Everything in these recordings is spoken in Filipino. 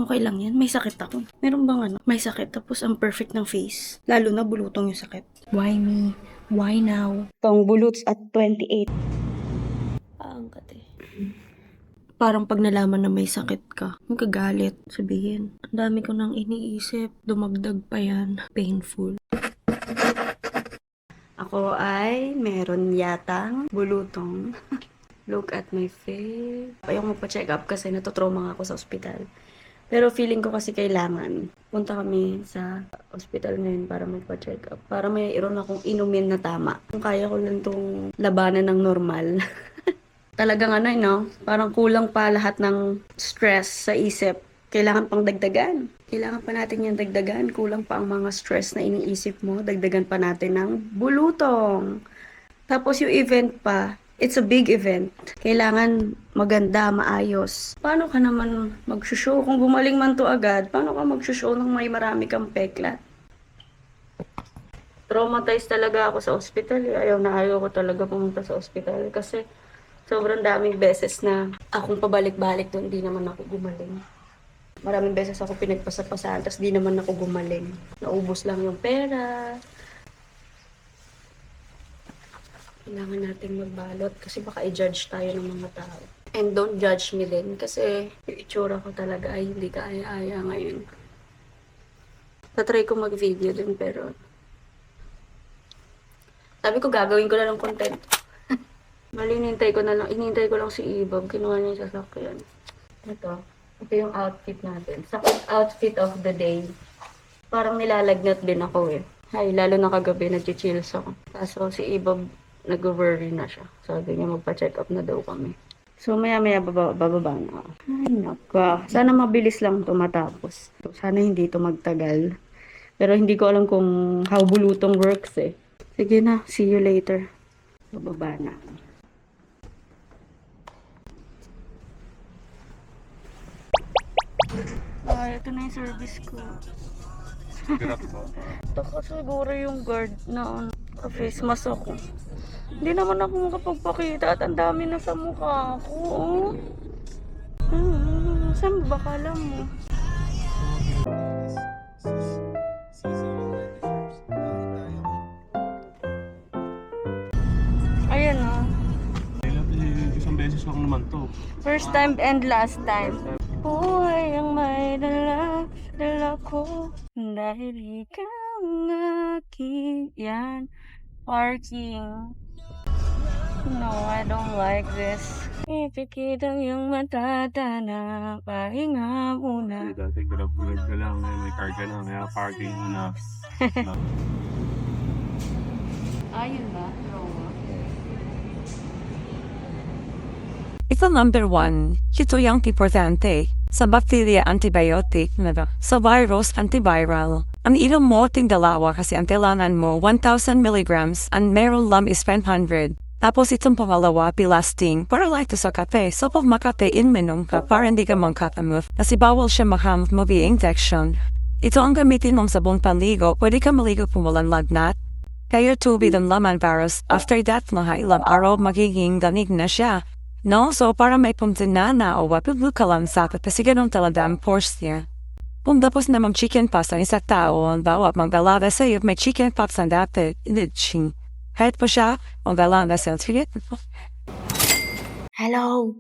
Okay lang yan, may sakit ako. Meron bang ano, may sakit tapos ang perfect ng face? Lalo na bulutong yung sakit. Why me? Why now? Tong buluts at 28. Paangkat eh. Parang pag nalaman na may sakit ka, magagalit, sabihin, ang dami ko nang iniisip, dumagdag pa yan, painful. Ako ay meron yatang bulutong. Look at my face. Ayoko magpa-check up kasi natutrauma nga ako sa ospital. Pero feeling ko kasi kailangan. Punta kami sa ospital ngayon para magpa-check up. Para mayroon akong inumin na tama. Kung kaya ko lang tong labanan ng normal. Talagang ano, no? Parang kulang pa lahat ng stress sa isip. Kailangan pang dagdagan. Kailangan pa natin yung dagdagan. Kulang pa ang mga stress na iniisip mo. Dagdagan pa natin ng bulutong. Tapos yung event pa, it's a big event. Kailangan maganda, maayos. Paano ka naman mag-show? Kung gumaling man to agad, paano ka mag-show nang may marami kang peklat? Traumatized talaga ako sa ospital. Ayaw na ayaw ko talaga pumunta sa ospital kasi sobrang daming beses na akong pabalik-balik doon, di naman ako gumaling. Maraming beses ako pinagpasapasahan, tapos di naman ako gumaling. Naubos lang yung pera. Kailangan natin magbalot kasi baka i-judge tayo ng mga tao. And don't judge me din kasi yung itsura ko talaga ay hindi kaaya-aya ngayon. Tatry ko mag-video din pero sabi ko gagawin ko na lang content. Mali, inintay ko lang si Ibab. Kinuha niya yung sasakyan. Ito yung outfit natin. Sakit outfit of the day. Parang nilalagnat din ako eh. Ay, lalo na kagabi, nag-chills ako. Kaso si Ibab, nag-worry na siya. Sabi niya magpa-check up na daw kami. So, maya-maya bababa na ako. Ay, naka. Sana mabilis lang ito matapos. Sana hindi ito magtagal. Pero hindi ko alam kung how bulutong works eh. Sige na, see you later. Bababa na. Ito na yung service ko. Taka siguro yung guard na face mask ako. Hindi naman ako makapagpakita at ang dami na sa mukha ko. Saan ba kala mo? Ayan o. Isang beses lang naman to. First time and last time. Buhay ang may dala ko dahil ikaw ang aking yan. Parking. No, I don't like this. Ipikit ang iyong matatana. Pahinga muna. Dati grab ka lang, may car ka na, may parking na. Ayun ba? Ito number 1, ito yung importante. Sa bacteria antibiotic, sa virus antiviral. Ang inom mo ting dalawa kasi ang kailangan mo 1,000 milligrams and meron lang is 500. Tapos itong pangalawa pilasting para like to sa kape. So pag makapein minom ka para hindi ka mangkatamove kasi bawal siya makamove mo via injection. Ito ang gamitin mong sabong panligo. Pwede ka maligo kung walang lagnat. Kaya tubig ang laman virus. After that, mga ilang araw magiging ganig na siya. No, so para may pumtinana o wapilul ka lang sa kasi ganun talaga ang force niya. Kung tapos na mag-chicken pox ang isang tao, ang bawat mag-alala sa'yo, may chicken pox ang dati, initching. Kahit pa siya, mag-alala sa'yo, sige. Hello!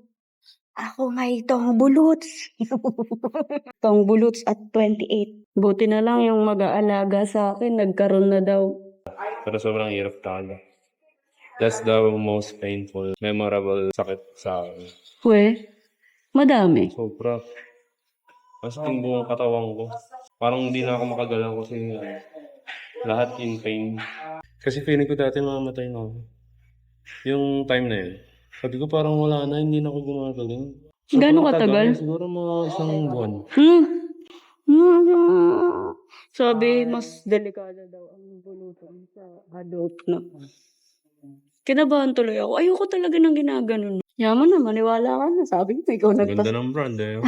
Ako nga itong buluts. Itong buluts at 28. Buti na lang yung mag-aalaga sa akin, nagkaroon na daw. Pero sobrang hirap talaga. That's the most painful, memorable sakit sa akin. Pwe, madami. Sobra. Mas yung buong katawan ko. Parang hindi na ako makagalaw kasi lahat in pain. Kasi feeling ko dati mamamatay na ako. Yung time na yun. Sabi ko parang wala na, hindi na ako gumagaling. Gano'ng katagal? Siguro mga isang buwan. Sabi, mas delikado daw ang bulutan sa adult na. Kinabahan tuloy ako. Ayoko talaga ng ginaganon. Yaman na, maniwala ka na. Sabi ko, ikaw Ganda ng brand eh.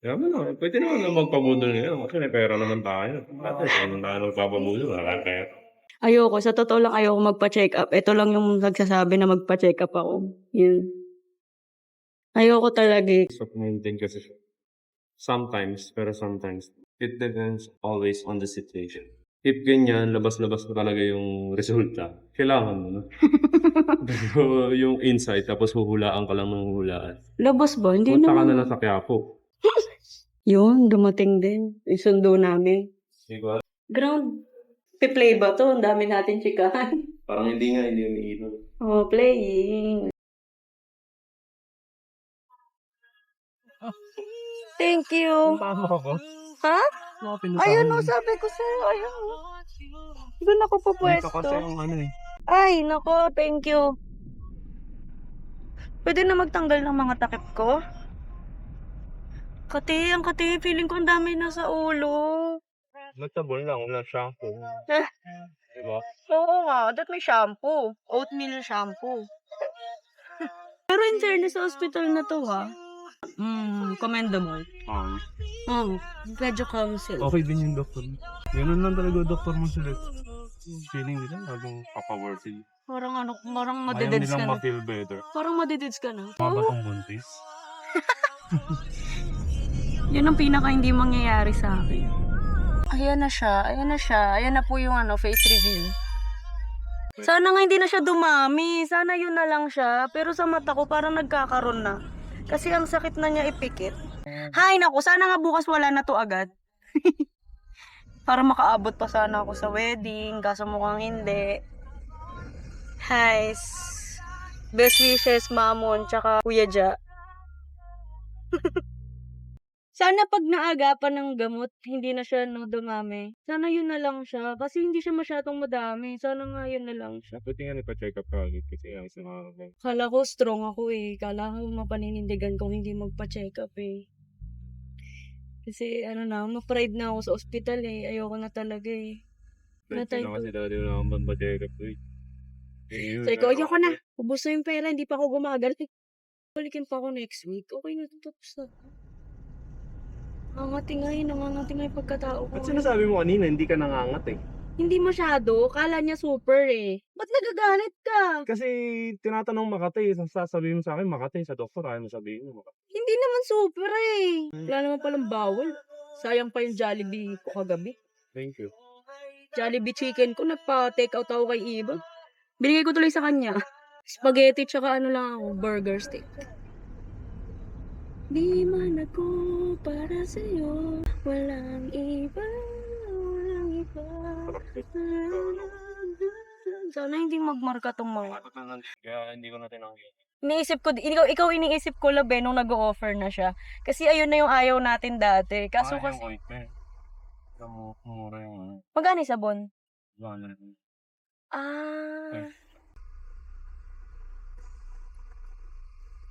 Kaya mo na, pwede naman na magpabudol ngayon kasi may pera naman tayo. Dati, kung tayo magpapabudol, wala pera. Ayoko, sa totoo lang ayoko magpa-check up. Ito lang yung nagsasabi na magpa-check up ako. Yun. Ayoko talaga eh. Stop maintain kasi siya. Sometimes, pero sometimes. It depends always on the situation. If ganyan, labas-labas na talaga yung resulta, kailangan mo na. Pero yung insight, tapos huhulaan ka lang ng huhulaan. Labas ba? Hindi Punta ka na naman. lang sa Quiapo. Yun, dumating din. Isundo namin. Hindi ko alam. Ground. Pe-play ba to? Ang dami natin chikahan. Parang hindi umiinom. Oh, playing. Thank you. Tama ako. Ha? Mga Ayun o, sabi ko sa'yo. Ayun o. Doon ako Dito kasi pupwesto. ang ano eh. Ay, nako, thank you. Pwede na magtanggal ng mga takip ko? Kati, ang kati, feeling ko ang dami na sa ulo. Magtabol lang, wala shampoo. Eh. Diba? Oo nga, that may shampoo. Oatmeal shampoo. Pero in fairness sa hospital na to ha. Commendable. Medyo counsel. Okay din yung doktor. Ganun lang talaga doktor mo sila. Feeling nila laging papaworthy. Parang Ayaw madideds ka nilang na. ma-feel better. Parang madideds ka na. Maba tong buntis. Yun ang pinaka hindi mangyayari sa akin. Ayan na siya. Ayan na po yung face reveal. Sana nga hindi na siya dumami. Sana yun na lang siya. Pero sa mata ko parang nagkakaroon na. Kasi ang sakit na niya ipikit. Hay naku, sana nga bukas wala na to agad. Para makaabot pa sana ako sa wedding. Kaso mukhang hindi. Hi. Best wishes, Mamon, tsaka Kuya Ja. Sana pag naagapan ng gamot, hindi na siya dumami. Sana yun na lang siya. Kasi hindi siya masyadong madami. Sana nga yun na lang siya. Buti nga nagpa-check up ka agad kasi ang sa mga Kala ko strong ako eh. Kala ko mapaninindigan kung hindi magpa-check up eh. Kasi ma-pride na ako sa ospital eh. Ayoko na talaga eh. Pwede na kasi dati na akong pa-check up eh. So ikaw, ayoko na. Ubus na yung pera, hindi pa ako gumagaling. Balikin pa ako next week. Okay na, tapos na. Nangangatingay pagkatao ko. Ba't sinasabi mo kanina, hindi ka nangangat eh? Hindi masyado. Kala niya super eh. Ba't nagagalit ka? Kasi tinatanong Makati, sasabihin mo sa akin Makati, sa doktor ayaw mo sabihin mo Makati. Hindi naman super eh. Wala naman palang bawal. Sayang pa yung Jollibee ko kagabi. Thank you. Jollibee chicken ko, nagpa-take out ako kay Iba. Binigay ko tuloy sa kanya. Spaghetti tsaka lang ako, burger steak. Di man ako para sa'yo, walang iba. Sana hindi magmarka tong mga. Kaya hindi ko na tinanggap. Iniisip ko, ikaw iniisip ko labi nung nag-o-offer na siya. Kasi ayun na yung ayaw natin dati. Kaso kasi, yung ointment. Mura yung ano. magkano yung sabon? Gana. Ah.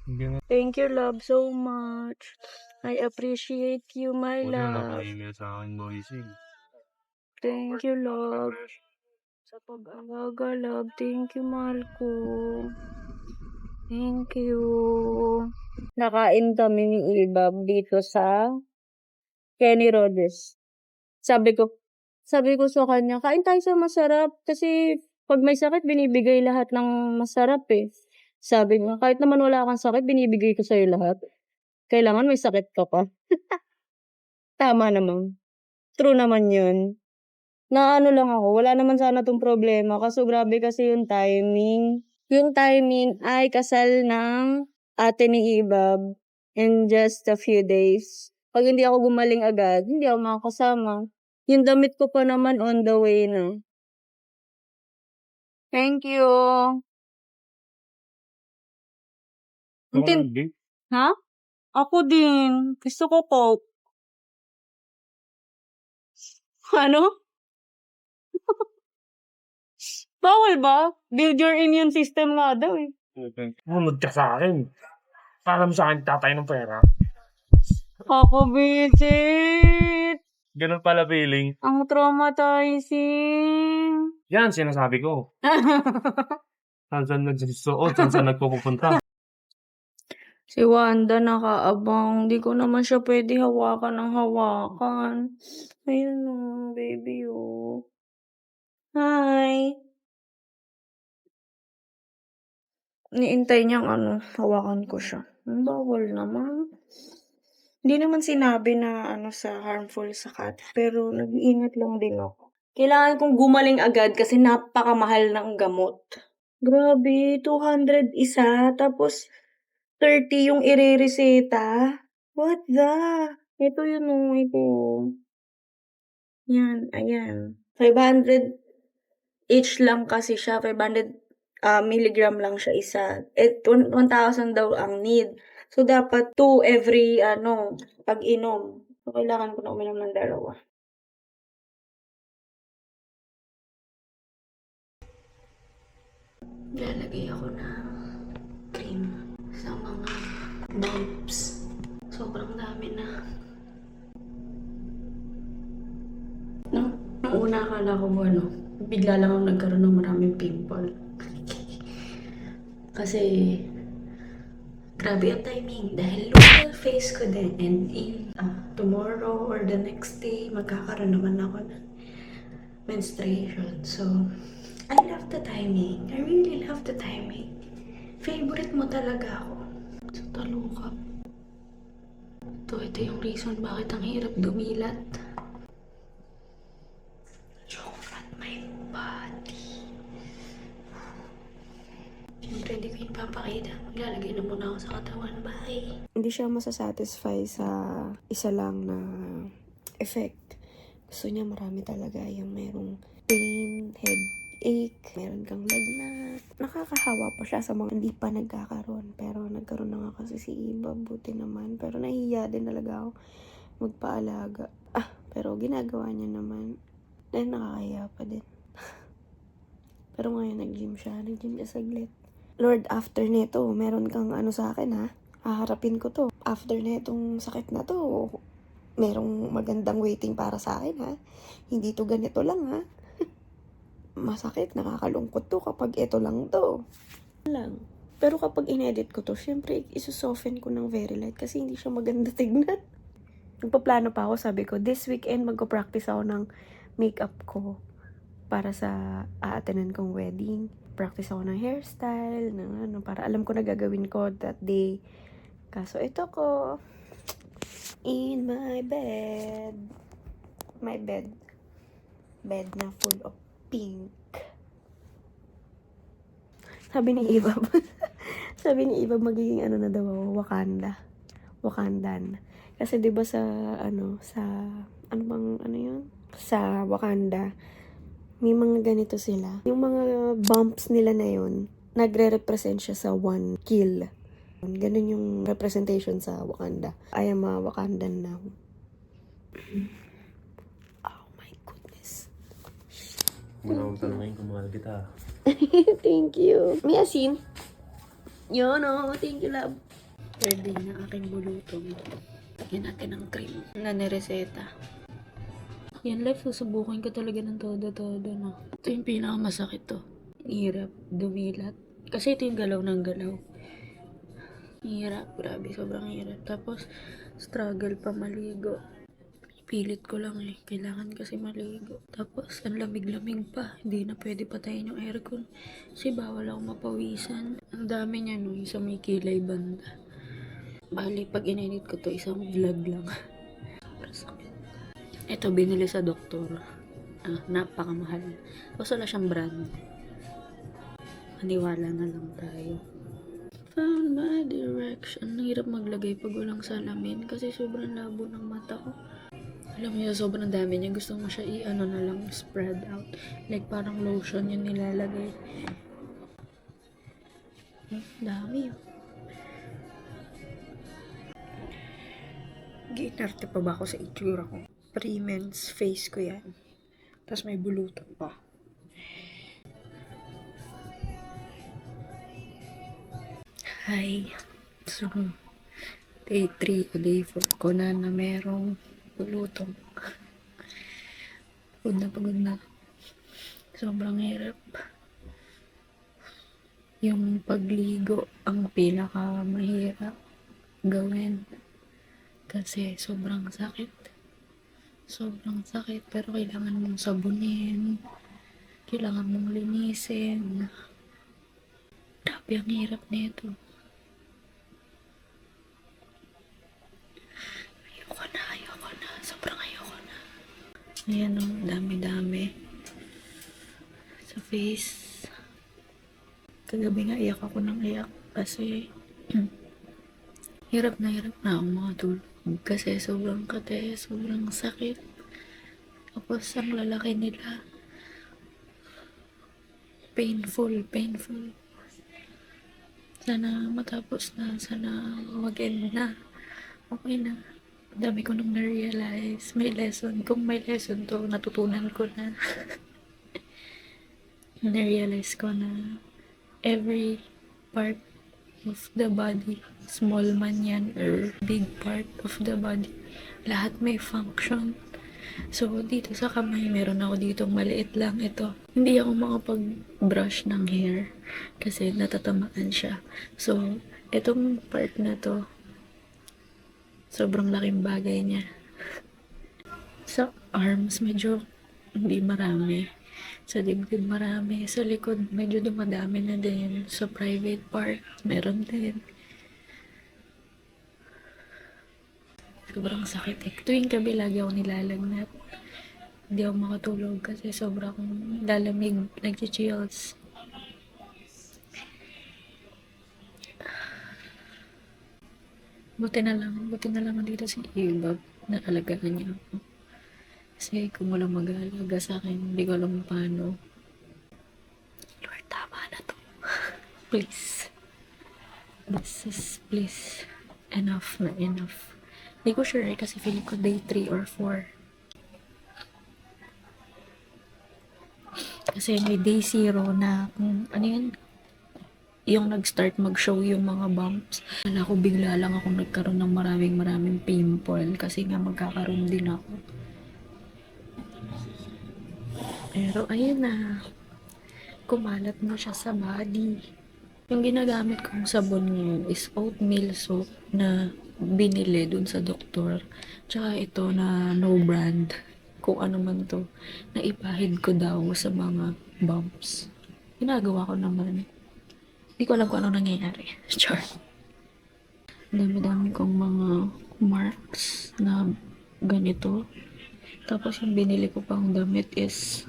Hindi na. Thank you, love, so much. I appreciate you, my Huwag na love. naka-email sa akin, boysing. Thank you, love. Sa pag-alaga, love. Thank you, mahal ko. Thank you. Nakain kami ni Ibab dito sa Kenny Rhodes. Sabi ko sa kanya, kain tayo sa masarap. Kasi pag may sakit, binibigay lahat ng masarap eh. Sabi niya, kahit naman wala kang sakit, binibigay ko sa'yo lahat. Kailangan may sakit ka pa. Tama naman. True naman yun. Lang ako, wala naman sana tong problema. Kaso grabe kasi yung timing. Yung timing ay kasal ng ate ni Ibab in just a few days. Pag hindi ako gumaling agad, hindi ako makakasama. Yung damit ko pa naman on the way na. Thank you. Ha? Ako din. Gusto ko Coke. Ano? Bawal ba? Build your immune system nga daw eh. Munod ka sa akin. Para mo sa akin tatay ng pera. Ako, visit. Ganun pala feeling. Ang traumatizing. Yan, sinasabi ko. Saan nagsusuot, saan nagpupunta. Si Wanda nakaabang. Di ko naman siya pwede hawakan ng hawakan. Ayun o, baby o. Hi. Niintay niyang hawakan ko siya. Bawal naman. Hindi naman sinabi na sa harmful sa cat, pero nag-iingat lang din ako. Kailangan kong gumaling agad kasi napakamahal ng gamot. Grabe, 200 isa, tapos 30 yung irereseta. What the? Ito yun ito. Yan, ayan. 500 each lang kasi siya, 500 milligram lang siya isa. 1,000 daw ang need. So, dapat 2 every pag-inom. So, kailangan ko na uminom ng 2. Lalagay ako ng cream sa mga bumps. Sobrang dami na. Nung una akala ko bigla lang ako nagkaroon ng maraming pimple. Kasi, grabe ang timing. Dahil local face ko din. And in tomorrow or the next day, magkakaroon naman ako ng menstruation. So, I love the timing. I really love the timing. Favorite mo talaga ako. So, talukap. Ito yung reason bakit ang hirap dumilat. Look at my body. Siyempre, hindi ko yun papakita. Maglalagay na muna ako sa katawan. Bye! Hindi siya masasatisfy sa isa lang na effect. Gusto niya marami talaga yung merong pain, headache, meron kang lagnat. Nakakahawa pa siya sa mga hindi pa nagkakaroon. Pero nagkaroon na nga kasi si Iba, buti naman. Pero nahihiya din talaga ako magpaalaga. Pero ginagawa niya naman. Dahil nakakahiya pa din. Pero ngayon nag-gym siya saglit. Lord, after nito, meron kang sa akin ha. Haharapin ko to. After netong sakit na to, merong magandang waiting para sa akin ha. Hindi to ganito lang ha. Masakit, nakakalungkot to kapag ito lang to. Lang. Pero kapag inedit ko to, syempre isusoften ko ng very light kasi hindi siya maganda tignan. Nagpaplano pa ako, sabi ko, this weekend magko-practice ako ng makeup ko para sa aatenan kong wedding. Practice ako ng hairstyle, para alam ko na gagawin ko that day. Kaso ito ko, in my bed. My bed. Bed na full of pink. Sabi ni Iba, magiging na daw ako, Wakandan. Kasi 'di ba sa sa Wakanda, may mga ganito sila. Yung mga bumps nila na yun, nagre-represent siya sa one kill. Ganun yung representation sa Wakanda. I am a Wakandan now. Oh my goodness. Muna akong tanongin kung mahal kita. Thank you. May asin? Yun, thank you, love. Third day na aking bulutong. Lagyan natin ng cream na nireseta. Yan, life, susubukin ko talaga ng todo-todo, no? Ito yung pinakamasakit to. Hirap, dumilat. Kasi ito yung galaw ng galaw. Hirap, grabe, sobrang hirap. Tapos, struggle pa maligo. Pilit ko lang kailangan kasi maligo. Tapos, ang lamig-lamig pa. Hindi na pwede patayin yung aircon. Kasi bawal ako mapawisan. Ang dami niya, yung sa may kilay banda. Bali, pag inedit ko to, isang vlog lang. Sobrang sakit. Ito, binili sa doktor. Napakamahal. Basta wala siyang brand. Maniwala na lang tayo. Found my direction. Ang hirap maglagay pag walang salamin kasi sobrang labo ng mata ko. Alam mo yun, sobrang dami niya. Gusto mo siya na lang, spread out. Like parang lotion yung nilalagay. Dami yun. Ginarte pa ba ako sa itsura ko? Pre-men's face ko yan. Tapos may bulutan pa. Hi. So, day 3 o day 4 ko na merong bulutong. Pagod na. Sobrang hirap. Yung pagligo ang pinaka mahirap gawin. Kasi sobrang sakit. Pero kailangan mong sabunin. Kailangan mong linisin. Grabe ang hirap nito. Ayan o, dami-dami. Sa face. Kagabi nga iyak ako ng iyak kasi hirap na akong makatulog. Kasi sobrang kate, sobrang sakit. Tapos ang lalaki nila. Painful. Sana matapos na, sana mag-end na. Okay na. Ang dami ko nung na-realize. May lesson. Kung may lesson to, natutunan ko na. Na-realize ko na every part of the body, small man yan or big part of the body, lahat may function. So, dito sa kamay, meron ako ditong maliit lang ito. Hindi ako makapag-brush ng hair kasi natatamaan siya. So, itong part na to, sobrang laking bagay niya. Sa arms, medyo hindi marami. Sa dibdib marami. Sa likod, medyo dumadami na din. Sa private part, meron din. Sobrang sakit eh. Tuwing gabi lagi ako nilalagnat. Hindi ako makatulog kasi sobrang lalamig. Nag-chills. Buti na lang dito si Ibab na alagaan niya ako. Kasi kung walang mag-aalaga sa akin, hindi ko alam paano. Lord, tama na to. Please. This is, please. Enough na enough. Hindi ko sure kasi feeling ko day 3 or 4. Kasi may day 0 na kung ano yun, yung nag-start mag-show yung mga bumps. Kala ko bigla lang ako nagkaroon ng maraming pimple kasi nga magkakaroon din ako. Pero ayun na, kumalat na siya sa body. Yung ginagamit kong sabon ngayon is oatmeal soap na binili dun sa doktor. Tsaka ito na no brand, kung ano man to, na ipahid ko daw sa mga bumps. Ginagawa ko naman. Hindi ko alam kung ano nangyayari. Char. Dami-dami kong mga marks na ganito. Tapos yung binili ko pang damit is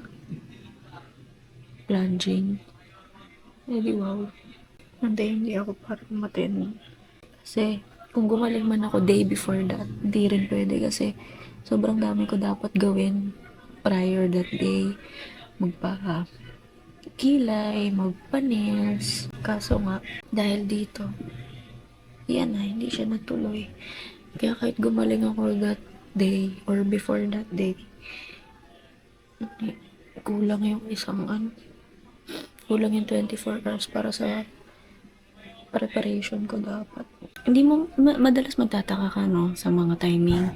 plunging. Eh di wow. Hindi ako parang matin. Kasi kung gumaling man ako day before that, hindi rin pwede kasi sobrang dami ko dapat gawin prior that day. Magpa-kilay, magpa-nails. Kaso nga, dahil dito, yan na, hindi siya natuloy. Kaya kahit gumaling ako that day or before that day, kulang yung kulang yung 24 hours para sa preparation ko dapat. Hindi mo, madalas magtataka ka, no, sa mga timing.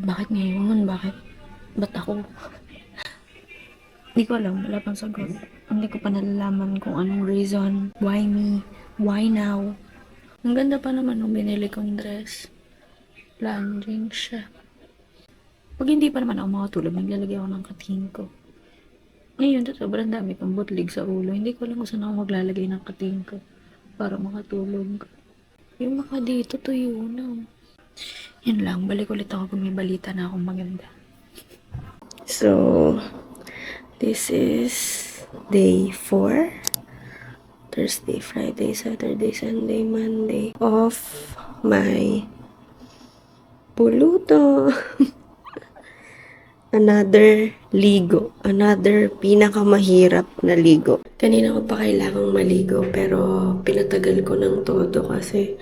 Bakit ngayon? Ba't ako? Hindi ko alam, wala pang sagot. Hindi ko pa nalalaman kung anong reason. Why me? Why now? Ang ganda pa naman nung binili kong dress. Plunging siya. Pag hindi pa naman ako makatulog, naglalagay ako ng katingin ko. Ngayon, sobrang dami kong butlig sa ulo. Hindi ko alam kung saan ako maglalagay ng katingin ko para makatulog. Yung maka dito, tuyo na. Yan lang, balik ulit ako kung may balita na akong maganda. So, this is day 4. Thursday, Friday, Saturday, Sunday, Monday of my puluto. Another ligo. Another pinakamahirap na ligo. Kanina ko pa kailangang maligo pero pinatagal ko ng todo kasi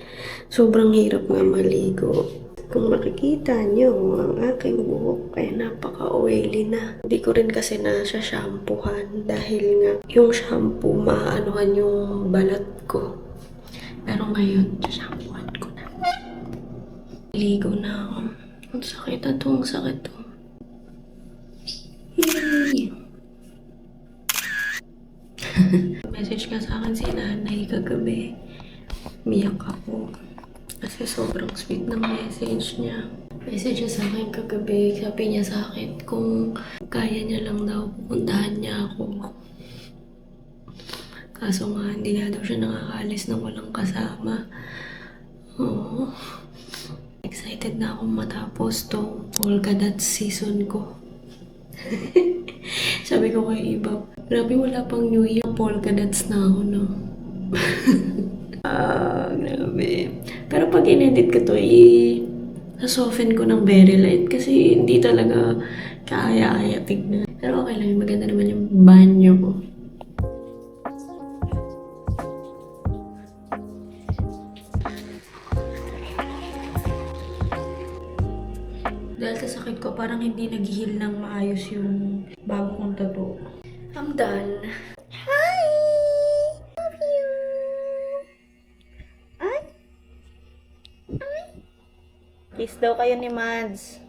sobrang hirap nga maligo. Kung makikita nyo, ang aking buhok ay napaka-oily na. Hindi ko rin kasi na-shampoohan dahil nga yung shampoo maaanuhan yung balat ko. Pero ngayon, shampoohan ko na. Ligo na ako. Ang sakit na to, ang sakit to. Yay! Message ka sa akin si nanay kagabi. Miyak ako. Kasi sobrang sweet ng message niya. Message niya sa akin kagabi. Sabi niya sa akin kung kaya niya lang daw pupuntahan niya ako. Kaso nga, hindi nga daw siya nakakaalis na walang kasama. Oh. Excited na akong matapos tong Polka Dot season ko. Sabi ko kay Iba, grabe wala pang New Year. Polka dots na ako, no? Grabe. Pero pag in-edit ko to, soften ko ng very light kasi hindi talaga kaaya-aya tignan. Pero okay lang, maganda naman yung banyo ko. Dahil sa sakit ko, parang hindi nag-heal ng maayos yung bago kong tattoo. I'm done. Hi! Love you! Ay! Ay! Kiss daw kayo ni Mads.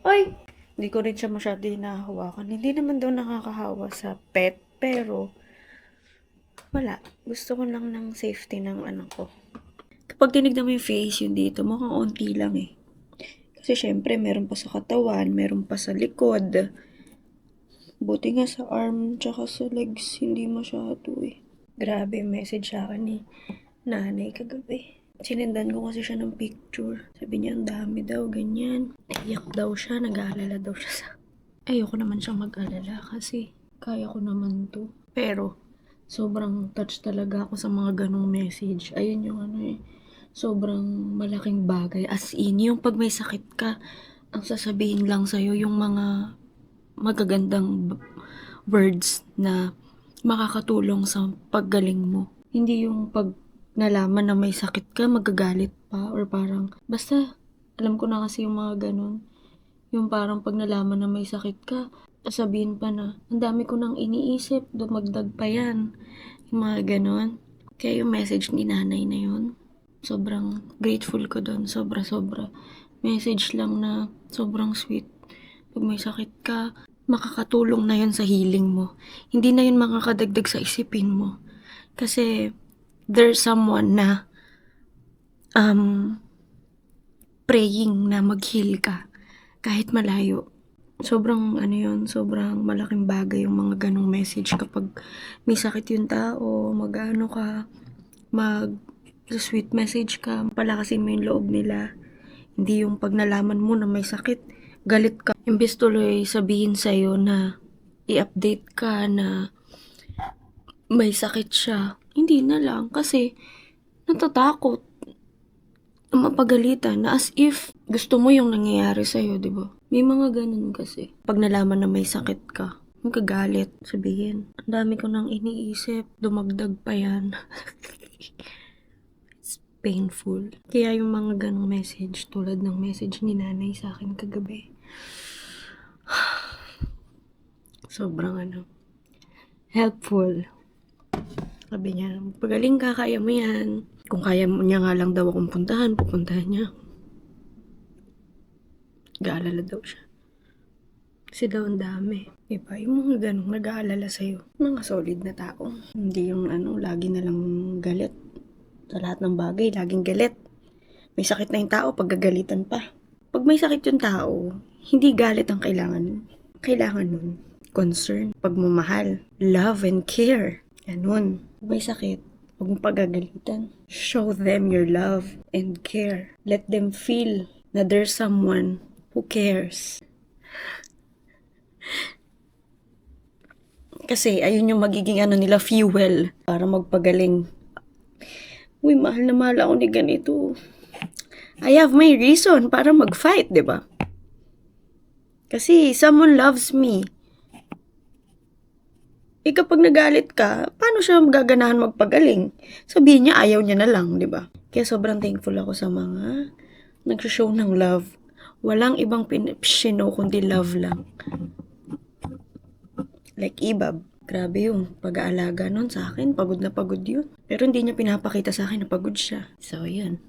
Oy! Hindi ko rin siya masyado hinahawakan. Hindi naman daw nakakahawa sa pet, pero wala. Gusto ko lang ng safety ng anak ko. Kapag tinignan mo yung face yun dito, mukhang onti lang eh. Kasi syempre, meron pa sa katawan, meron pa sa likod. Buti nga sa arm, tsaka sa legs, hindi masyado eh. Grabe, message sa akin ni nanay kagabi. Sinendan ko kasi siya ng picture. Sabi niya, ang dami daw, ganyan. Naiyak daw siya, nag-aalala daw siya sa... Ayoko naman siyang mag-alala kasi kaya ko naman to. Pero, sobrang touch talaga ako sa mga ganong message. Ayun yung ano eh. Sobrang malaking bagay. As in, yung pag may sakit ka, ang sasabihin lang sa'yo yung mga magagandang words na makakatulong sa paggaling mo. Hindi yung pag nalaman na may sakit ka, magagalit pa or parang, basta, alam ko na kasi yung mga ganon. Yung parang pag nalaman na may sakit ka, sabihin pa na, ang dami ko nang iniisip, dumagdag pa yan. Yung mga ganon. Kaya yung message ni nanay na yun, sobrang grateful ko doon, sobra-sobra. Message lang na sobrang sweet. Pag may sakit ka, makakatulong na yun sa healing mo. Hindi na yun makakadagdag sa isipin mo. Kasi, there's someone na praying na mag-heal ka kahit malayo. Sobrang ano yun, sobrang malaking bagay yung mga ganong message kapag may sakit yung tao, mag-ano ka, sweet message ka, palakasin mo yung loob nila. Hindi yung pag nalaman mo na may sakit, galit ka. Imbes tuloy sabihin sa'yo na i-update ka na may sakit siya. Hindi na lang kasi natatakot na mapagalitan na as if gusto mo yung nangyayari sa'yo, di ba? May mga ganun kasi. Pag nalaman na may sakit ka, magagalit, sabihin, ang dami ko nang iniisip, dumagdag pa yan. It's painful. Kaya yung mga ganong message, tulad ng message ni nanay sa akin kagabi, sobrang helpful. Sabi niya, pagaling ka, kaya mo yan. Kung kaya mo niya nga lang daw akong pupuntahan niya. Gaalala daw siya. Kasi daw ang dami. Diba? Yung mga ganong nag-aalala sa'yo. Mga solid na tao. Hindi yung lagi na lang galit. Sa lahat ng bagay, laging galit. May sakit na yung tao, paggagalitan pa. Pag may sakit yung tao, hindi galit ang kailangan. Kailangan nun concern, pagmamahal, love and care. Ganun. Pag may sakit, huwag mong pagagalitan. Show them your love and care. Let them feel na there's someone who cares. Kasi ayun yung magiging nila fuel para magpagaling. Uy, mahal na mahal ako ni ganito. I have my reason para mag-fight, di ba? Kasi someone loves me. Kapag nagalit ka, paano siya magaganahan magpagaling? Sabihin niya, ayaw niya na lang, di ba? Kaya sobrang thankful ako sa mga nag-show ng love. Walang ibang pinipsino kundi love lang. Like Ibab. Grabe yung pag-aalaga nun sa akin. Pagod na pagod yun. Pero hindi niya pinapakita sa akin na pagod siya. So, yun.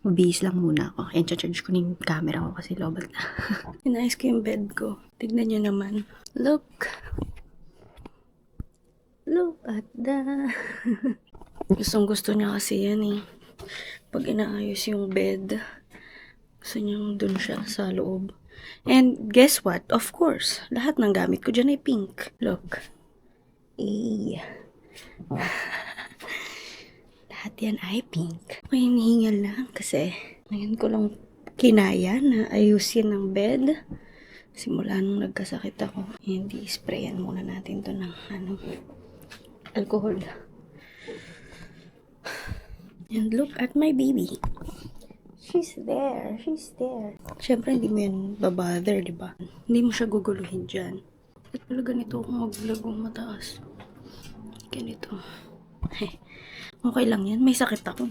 Mabihis lang muna ako. And charge ko yung camera ko kasi lobat na. Inayos ko yung bed ko. Tignan niyo naman. Look. Look at that. Gustong gusto niya kasi yan eh. Pag inaayos yung bed, gusto niyang dun siya sa loob. And guess what? Of course, lahat ng gamit ko dyan ay pink. Look. Lahat yan ay pink. May hinihingal lang kasi ngayon ko lang kinaya na ayusin ang bed. Simula nung nagkasakit ako, hindi sprayan muna natin to ng alcohol. And look at my baby. She's there. She's there. Siyempre, hindi mo yan babother, di ba? Hindi mo siya guguluhin dyan. At pala ganito akong maglagong mataas. Ganito. Okay lang yan. May sakit ako.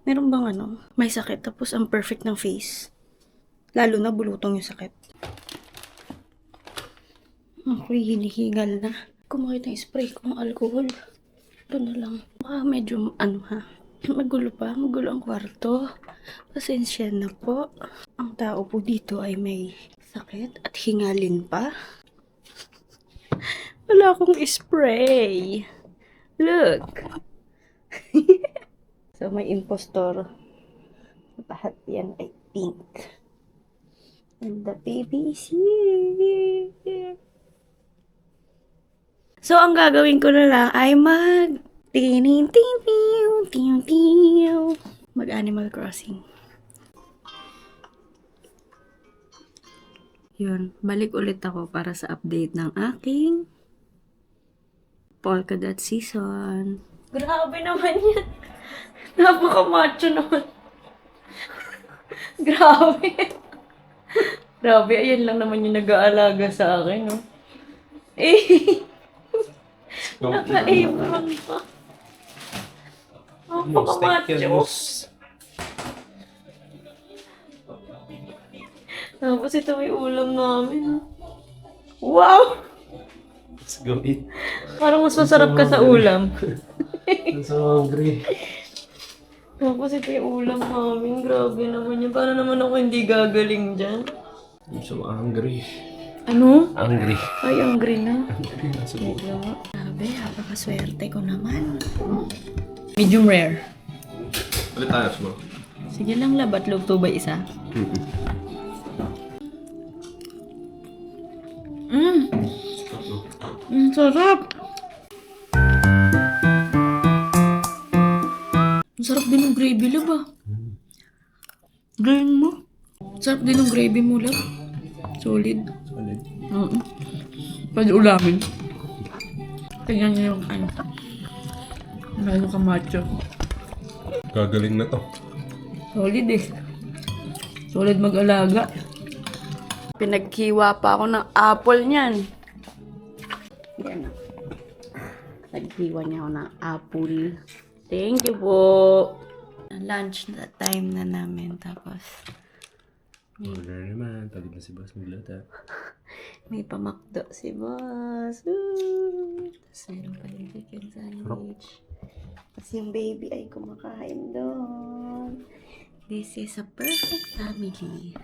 Meron bang may sakit tapos ang perfect ng face? Lalo na bulutong yung sakit. Ako'y hinihingal na. Kumakit ng spray kong alcohol. Ito na lang. Baka medyo magulo pa. Magulo ang kwarto. Pasensya na po. Ang tao po dito ay may sakit at hingalin pa. Wala akong spray. Look. So, may impostor. Lahat yan ay pink. And the baby is here. So, ang gagawin ko na lang ay mag-Animal Crossing. Yun. Balik ulit ako para sa update ng aking polka dot season. Grabe naman yan. Napaka-macho naman. Grabe. Grabe, ayan lang naman yung nag-aalaga sa akin, no? Naka-apron pa. Napaka-macho. Tapos ito may ulam namin. Wow! Let's go eat. Parang mas masarap ka sa ulam. I'm so hungry. Tapos ito yung ulam namin. Grabe naman yun. Paano naman ako hindi gagaling dyan? I'm so hungry. Ano? Hungry. Ay, hungry na. Hungry na sa buhay. Grabe, napakaswerte ko naman. Medium rare. Ulit tayo mo. Sige lang, labat loob 2 by isa. Sarap! Ang sarap din ng gravy, lab ah. Galing mo. Sarap din ng gravy mo, lab. Solid. Solid. Pwede ulamin. Tingnan niyo yung Lalo ka macho. Gagaling na to. Solid eh. Solid mag-alaga. Pinaghiwa pa ako ng apple niyan. Yan. Naghiwa niya ako ng apple. Thank you po. Lunch na time na namin. Tapos Order naman. Pagod na si boss maglata. may pamakdo si boss. Woo! Tapos meron pa yung chicken sandwich. Tapos yung baby ay kumakain doon. This is a perfect family.